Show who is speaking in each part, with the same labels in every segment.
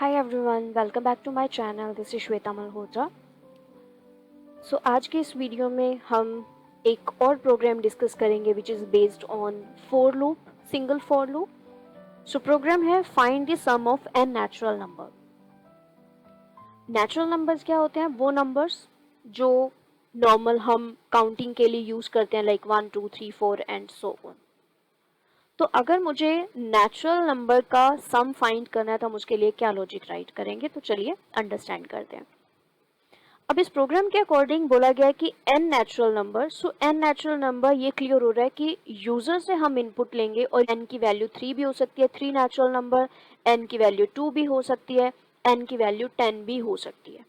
Speaker 1: Hi everyone, welcome back to my channel. This is Shweta Malhotra. आज के इस वीडियो में हम एक और प्रोग्राम डिस्कस करेंगे which is based on for loop, single for loop. Program है find the sum of N natural number. Natural numbers क्या होते हैं? वो नंबर्स जो नॉर्मल हम काउंटिंग के लिए यूज करते हैं, लाइक 1 2 3 4 एंड सो ऑन। तो अगर मुझे नेचुरल नंबर का सम फाइंड करना है तो हम उसके लिए क्या लॉजिक राइट करेंगे? तो चलिए अंडरस्टैंड करते हैं। अब इस प्रोग्राम के अकॉर्डिंग बोला गया है कि n natural number, n natural number ये क्लियर हो रहा है कि यूजर से हम इनपुट लेंगे और n की वैल्यू 3 भी हो सकती है, 3 नेचुरल नंबर, n की वैल्यू 2 भी हो सकती है, n की वैल्यू 10 भी हो सकती है।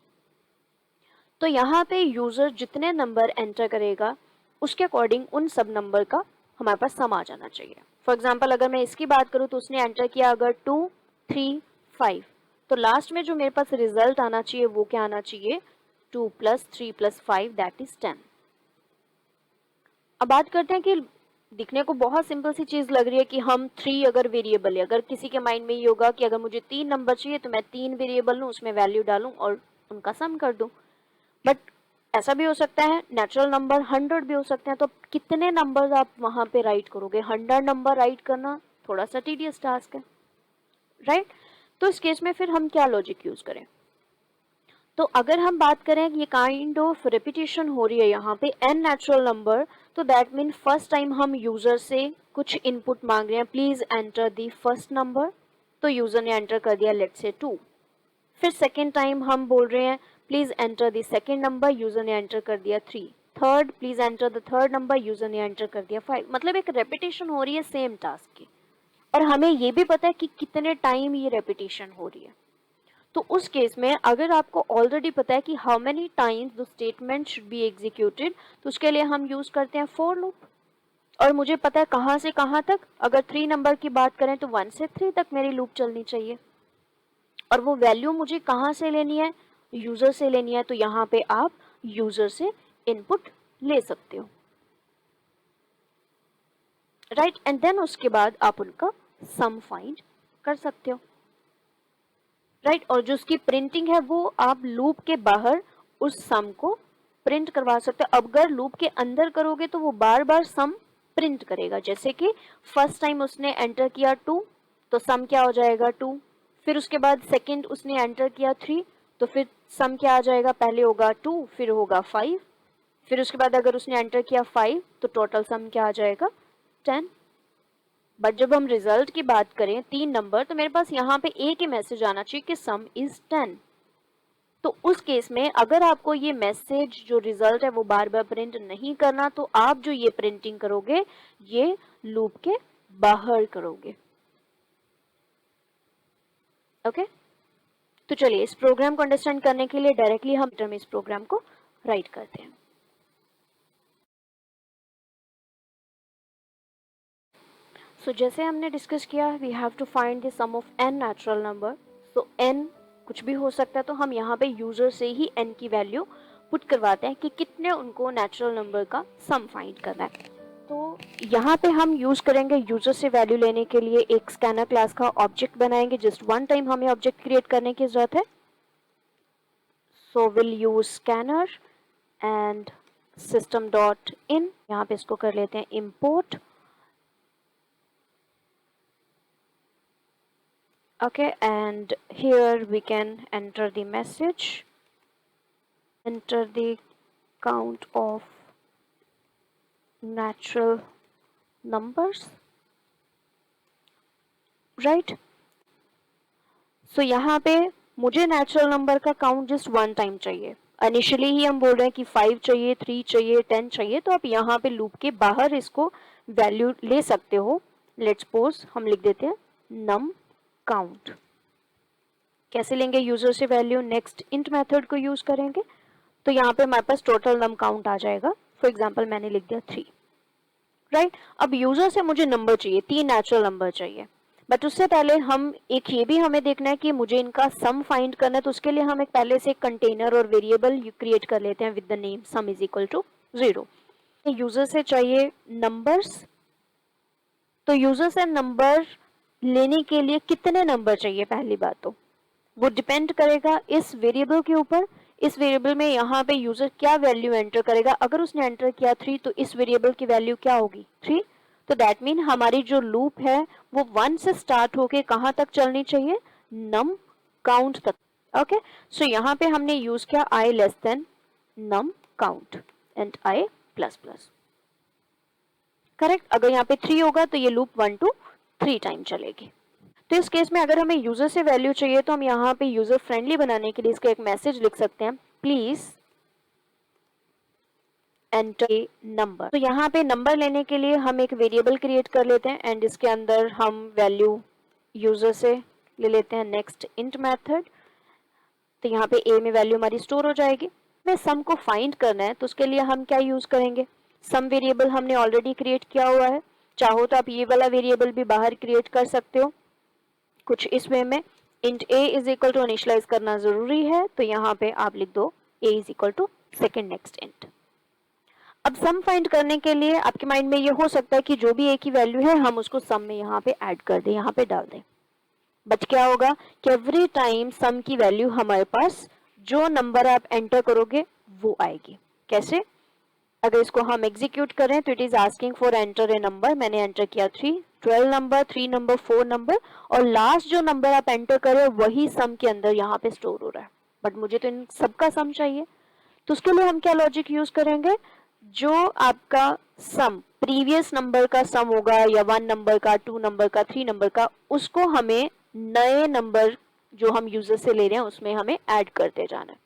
Speaker 1: तो यहाँ पे यूजर जितने नंबर एंटर करेगा उसके अकॉर्डिंग उन सब नंबर का हमारे पास सम आ जाना चाहिए। फॉर एग्जाम्पल अगर मैं इसकी बात करूँ तो उसने एंटर किया अगर 2 3 5, तो लास्ट में जो मेरे पास रिजल्ट आना चाहिए वो क्या आना चाहिए? 2 + 3 + 5 दैट इज 10। अब बात करते हैं कि दिखने को बहुत सिंपल सी चीज लग रही है कि हम 3 अगर वेरिएबल है, अगर किसी के माइंड में ये होगा कि अगर मुझे 3 नंबर चाहिए तो मैं 3 वेरिएबल लूँ, उसमें वैल्यू डालूं और उनका सम कर दूं। बट ऐसा भी हो सकता है, नेचुरल नंबर 100 भी हो सकते हैं। तो कितने नंबर आप वहां पे राइट करोगे? 100 नंबर राइट करना थोड़ा सा टीडियस टास्क है, राइट? तो इस केस में फिर हम क्या लॉजिक यूज करें? तो अगर हम बात करें ये काइंड ऑफ रिपीटेशन हो रही है यहाँ पे n नेचुरल नंबर, तो दैट मीन फर्स्ट टाइम हम यूजर से कुछ इनपुट मांग रहे हैं, please enter the first number. तो यूजर ने एंटर कर दिया लेट्स से 2। फिर सेकेंड टाइम हम बोल रहे हैं please enter the second number, user ने एंटर कर दिया 3। Third please enter the third number, user ने एंटर कर दिया 5। मतलब एक रेपिटेशन हो रही है सेम टास्क की, और हमें ये भी पता है कि कितने टाइम ये रेपिटेशन हो रही है। तो उस केस में अगर आपको ऑलरेडी पता है कि how many times the statement should be executed, तो उसके लिए हम यूज करते हैं फॉर लूप। और मुझे पता है कहाँ से कहाँ तक, अगर 3 नंबर की बात करें तो 1 से 3 तक मेरी लूप चलनी चाहिए, और वो वैल्यू मुझे कहाँ से लेनी है? यूजर से लेनी है। तो यहाँ पे आप यूजर से इनपुट ले सकते हो, राइट? एंड देन उसके बाद आप उनका सम फाइंड कर सकते हो, राइट? और जो उसकी प्रिंटिंग है वो आप लूप के बाहर उस सम को प्रिंट करवा सकते हो। अगर लूप के अंदर करोगे तो वो बार बार सम प्रिंट करेगा। जैसे कि फर्स्ट टाइम उसने एंटर किया 2, तो सम क्या हो जाएगा? 2। फिर उसके बाद सेकंड उसने एंटर किया 3, तो फिर सम क्या आ जाएगा? पहले होगा 2 फिर होगा 5। फिर उसके बाद अगर उसने एंटर किया 5 तो टोटल सम क्या आ जाएगा? 10। बट जब हम रिजल्ट की बात करें 3 नंबर, तो मेरे पास यहाँ पे एक ही मैसेज आना चाहिए कि सम इज 10। तो उस केस में अगर आपको ये मैसेज जो रिजल्ट है वो बार बार प्रिंट नहीं करना, तो आप जो ये प्रिंटिंग करोगे ये लूप के बाहर करोगे। ओके, तो चलिए इस प्रोग्राम को अंडरस्टैंड करने के लिए डायरेक्टली हम इस प्रोग्राम को राइट करते हैं। जैसे हमने डिस्कस किया, we have to find the sum of n natural number. n कुछ भी हो सकता है, तो हम यहाँ पे यूजर से ही n की वैल्यू पुट करवाते हैं कि कितने उनको नेचुरल नंबर का सम फाइंड करना है। तो यहाँ पे हम यूज करेंगे यूजर से वैल्यू लेने के लिए एक स्कैनर क्लास का ऑब्जेक्ट बनाएंगे। जस्ट वन टाइम हमें ऑब्जेक्ट क्रिएट करने की जरूरत है। Will use scanner and system dot in, यहाँ पे इसको कर लेते हैं import. Okay, and here we can enter the message, enter the count of natural numbers, right? यहाँ पे मुझे नेचुरल नंबर का काउंट जस्ट वन टाइम चाहिए। इनिशियली ही हम बोल रहे हैं कि 5 चाहिए, 3 चाहिए, 10 चाहिए, तो आप यहाँ पे लूप के बाहर इसको वैल्यू ले सकते हो। लेट्स सपोज हम लिख देते हैं नम काउंट। कैसे लेंगे यूजर से वैल्यू? नेक्स्ट इंट मेथड को यूज करेंगे। तो यहाँ पे हमारे पास टोटल नम काउंट आ जाएगा। फॉर एग्जाम्पल मैंने लिख दिया 3, राइट? अब यूजर से मुझे नंबर चाहिए, 3 नेचुरल नंबर चाहिए। बट उससे पहले हम एक ये भी हमें देखना है कि मुझे इनका सम फाइंड करना है। तो उसके लिए हम एक पहले से कंटेनर और वेरिएबल क्रिएट कर लेते हैं with the name sum is equal to 0। User से चाहिए नंबर्स। तो यूजर से नंबर लेने के लिए कितने नंबर चाहिए? पहली बात तो वो डिपेंड करेगा इस वेरिएबल के ऊपर। इस वेरिएबल में यहाँ पे यूजर क्या वैल्यू एंटर करेगा, अगर उसने एंटर किया 3 तो इस वेरिएबल की वैल्यू क्या होगी 3। तो दैट मीन हमारी जो लूप है वो 1 से स्टार्ट होके कहाँ तक चलनी चाहिए, नम काउंट तक। ओके, सो यहाँ पे हमने यूज किया i less than num count and i plus plus. Correct, अगर यहाँ पे 3 होगा तो ये लूप 1 to 3 टाइम चलेगी। तो इस केस में अगर हमें यूजर से वैल्यू चाहिए तो हम यहाँ पे यूजर फ्रेंडली बनाने के लिए इसका एक मैसेज लिख सकते हैं, प्लीज एंटर ए नंबर। तो यहाँ पे नंबर लेने के लिए हम एक वेरिएबल क्रिएट कर लेते हैं एंड इसके अंदर हम वैल्यू यूजर से ले लेते हैं नेक्स्ट इंट मेथड। तो यहाँ पे ए में वैल्यू हमारी स्टोर हो जाएगी। हमें सम को फाइंड करना है तो उसके लिए हम क्या यूज करेंगे, सम वेरिएबल हमने ऑलरेडी क्रिएट किया हुआ है। चाहो तो आप ये वाला वेरिएबल भी बाहर क्रिएट कर सकते हो कुछ इस वे में। Int a is equal to initialize करना जरूरी है, तो यहाँ पे आप लिख दो a is equal to second next int. अब सम फाइंड करने के लिए आपके माइंड में ये हो सकता है कि जो भी ए की वैल्यू है हम उसको सम में यहाँ पे ऐड कर दें, यहाँ पे डाल दें। बट क्या होगा कि एवरी टाइम सम की वैल्यू हमारे पास जो नंबर आप एंटर करोगे वो आएगी। कैसे, अगर इसको हम एग्जीक्यूट करें तो it is asking for enter a number. मैंने एंटर किया 3, 12 नंबर, 3 नंबर, 4 नंबर, और लास्ट जो नंबर आप एंटर करे वही सम के अंदर यहाँ पे स्टोर हो रहा है। बट मुझे तो इन सबका सम चाहिए, तो उसके लिए हम क्या लॉजिक यूज करेंगे, जो आपका सम प्रीवियस नंबर का सम होगा या 1 नंबर का, 2 नंबर का, 3 नंबर का, उसको हमें नए नंबर जो हम यूजर से ले रहे हैं उसमें हमें ऐड करते जाना है।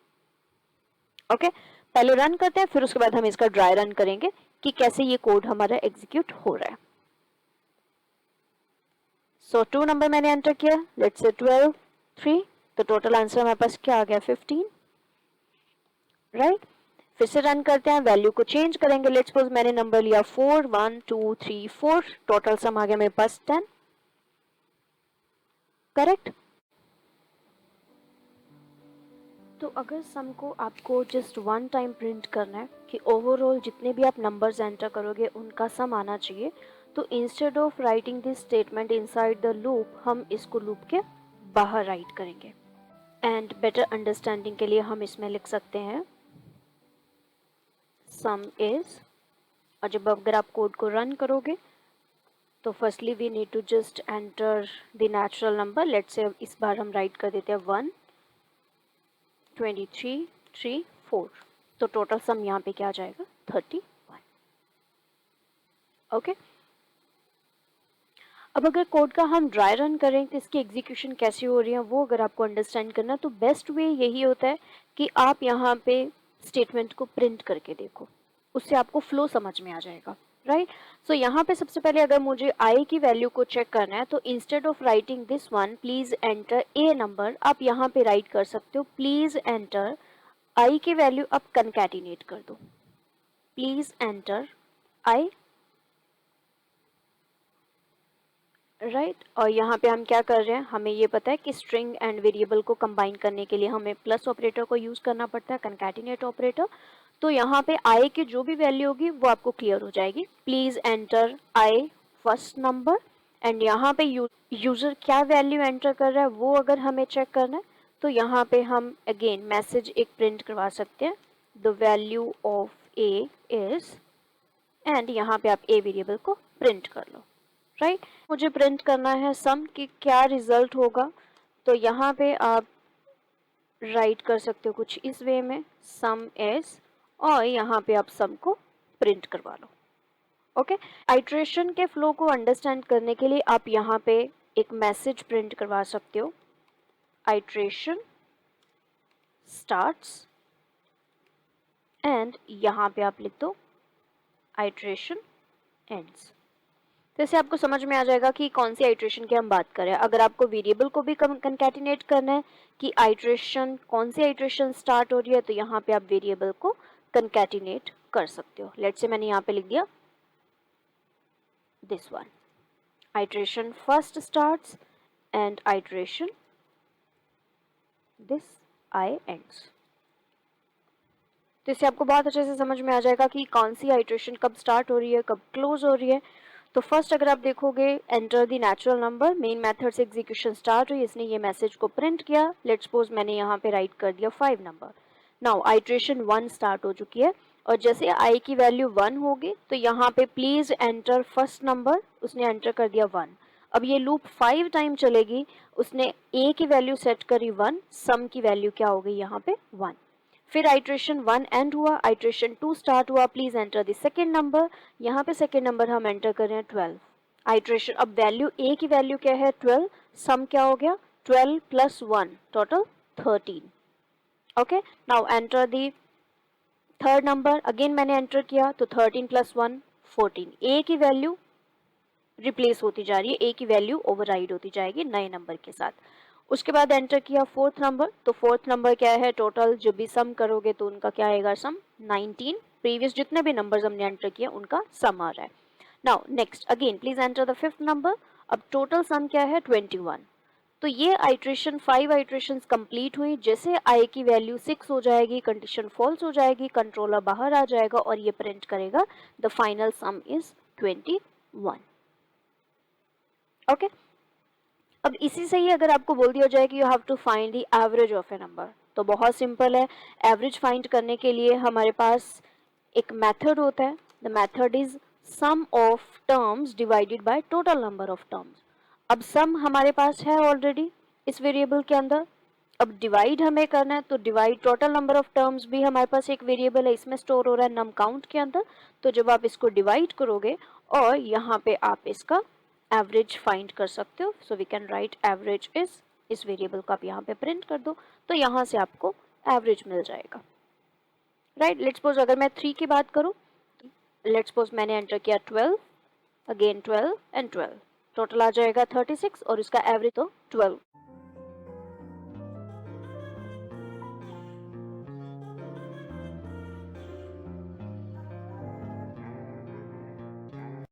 Speaker 1: ओके, पहले रन करते हैं, फिर उसके बाद हम इसका ड्राई रन करेंगे कि कैसे ये कोड हमारा एग्जीक्यूट हो रहा है। सो 2 नंबर मैंने एंटर किया, लेट्स से 12, 3, तो टोटल आंसर हमारे पास क्या आ गया 15, राइट। फिर से रन करते हैं, वैल्यू को चेंज करेंगे। लेट्स सपोज मैंने नंबर लिया 4, 1 2 3 4, टोटल सम आ गया मेरे पास 10, करेक्ट। तो अगर सम को आपको जस्ट 1 टाइम प्रिंट करना है कि ओवरऑल जितने भी आप नंबर्स एंटर करोगे उनका सम आना चाहिए, तो instead of writing this statement inside the loop हम इसको लूप के बाहर राइट करेंगे। एंड बेटर अंडरस्टैंडिंग के लिए हम इसमें लिख सकते हैं सम इज, और जब अगर आप कोड को रन करोगे तो firstly we need to just enter the natural number. Let's say इस बार हम राइट कर देते हैं 1 23 3 4, तो टोटल सम यहाँ पे क्या आ जाएगा 31। ओके, अब अगर कोड का हम ड्राई रन करें तो इसकी एग्जीक्यूशन कैसी हो रही है वो अगर आपको अंडरस्टैंड करना, तो बेस्ट वे यही होता है कि आप यहाँ पे स्टेटमेंट को प्रिंट करके देखो, उससे आपको फ्लो समझ में आ जाएगा, राइट। सो यहाँ पे सबसे पहले अगर मुझे आई की वैल्यू को चेक करना है तो instead of writing this one please enter a number, आप यहाँ पे राइट कर सकते हो प्लीज एंटर आई की वैल्यू, आप कंकैटिनेट कर दो प्लीज एंटर आई, राइट। और यहाँ पे हम क्या कर रहे हैं, हमें ये पता है कि स्ट्रिंग एंड वेरिएबल को कंबाइन करने के लिए हमें प्लस ऑपरेटर को यूज करना पड़ता है, कंकैटिनेट ऑपरेटर। तो यहाँ पे आई की जो भी वैल्यू होगी वो आपको क्लियर हो जाएगी, please enter I first number. And यहाँ पे यूजर क्या वैल्यू एंटर कर रहा है वो अगर हमें चेक करना है तो यहाँ पे हम अगेन मैसेज एक प्रिंट करवा सकते हैं, the value of A is, and यहाँ पे आप ए वेरिएबल को प्रिंट कर लो, राइट। मुझे प्रिंट करना है सम कि क्या रिजल्ट होगा, तो यहाँ पे आप राइट कर सकते हो कुछ इस वे में सम इज, और यहाँ पे आप सम को प्रिंट करवा लो। ओके, आइट्रेशन के फ्लो को अंडरस्टैंड करने के लिए आप यहाँ पे एक मैसेज प्रिंट करवा सकते हो, आइट्रेशन स्टार्ट्स, एंड यहाँ पे आप लिख दो आइट्रेशन एंड्स। तो इससे आपको समझ में आ जाएगा कि कौन सी आइट्रेशन की हम बात करें। अगर आपको वेरिएबल को भी कंकैटिनेट करना है कि आइट्रेशन कौन सी आइट्रेशन स्टार्ट हो रही है, तो यहाँ पे आप वेरिएबल को कंकैटिनेट कर सकते हो। लेट्स से मैंने यहाँ पे लिख दिया this one, iteration first starts and iteration this I ends. तो इससे आपको बहुत अच्छे से समझ में आ जाएगा कि कौन सी आइट्रेशन कब स्टार्ट हो रही है, कब क्लोज हो रही है। तो फर्स्ट अगर आप देखोगे enter the natural number, main method से एग्जीक्यूशन स्टार्ट हुई, इसने ये मैसेज को प्रिंट किया। लेट्स सपोज मैंने यहाँ पे राइट कर दिया 5 नंबर। नाउ आइट्रेशन 1 स्टार्ट हो चुकी है और जैसे आई की वैल्यू 1 होगी तो यहाँ पे प्लीज एंटर फर्स्ट नंबर, उसने एंटर कर दिया 1। अब ये लूप 5 टाइम चलेगी, उसने ए की वैल्यू सेट करी 1, सम की वैल्यू क्या हो गई यहाँ पे 1। फिर आइट्रेशन 1 एंड हुआ, आइट्रेशन 2 स्टार्ट हुआ, please enter the second number. यहाँ पे सेकेंड नंबर हम एंटर कर रहे हैं 12। आइट्रेशन, अब वैल्यू ए की वैल्यू क्या है 12, सम क्या हो गया 12 plus 1 total 13। Okay, now enter the third number, again मैंने एंटर किया तो 13 प्लस 1 14। ए की वैल्यू रिप्लेस होती जा रही है, ए की वैल्यू ओवरराइड होती जाएगी नए नंबर के साथ। उसके बाद एंटर किया फोर्थ नंबर, तो फोर्थ नंबर क्या है टोटल जो भी सम करोगे तो उनका क्या आएगा सम 19। प्रीवियस जितने भी नंबर्स हमने एंटर किया उनका सम आ रहा है। Now next again please enter the fifth number. अब टोटल सम क्या है 21। तो ये आइट्रेशन 5 आइट्रेशन कंप्लीट हुई। जैसे आई की वैल्यू 6 हो जाएगी, कंडीशन फॉल्स हो जाएगी, कंट्रोलर बाहर आ जाएगा और ये प्रिंट करेगा the final some is 21। Okay, अब इसी से ही अगर आपको बोल दिया जाए कि you have to find the average of a number, तो बहुत सिंपल है। एवरेज फाइंड करने के लिए हमारे पास एक मेथड होता है, the method is sum of terms divided by total number of terms. अब सम हमारे पास है ऑलरेडी इस वेरिएबल के अंदर, अब डिवाइड हमें करना है तो divide total number of terms भी हमारे पास एक वेरिएबल है, इसमें स्टोर हो रहा है नम काउंट के अंदर। तो जब आप इसको डिवाइड करोगे और यहाँ पे आप इसका एवरेज फाइंड कर सकते हो, so we can write average इस वेरिएबल को आप यहाँ पे प्रिंट कर दो तो यहाँ से आपको एवरेज मिल जाएगा। राइट, लेट्स सपोज अगर मैं 3 की बात करूँ, लेट्स सपोज मैंने एंटर किया 12, अगेन 12 एंड 12, टोटल आ जाएगा 36 और इसका एवरेज तो 12।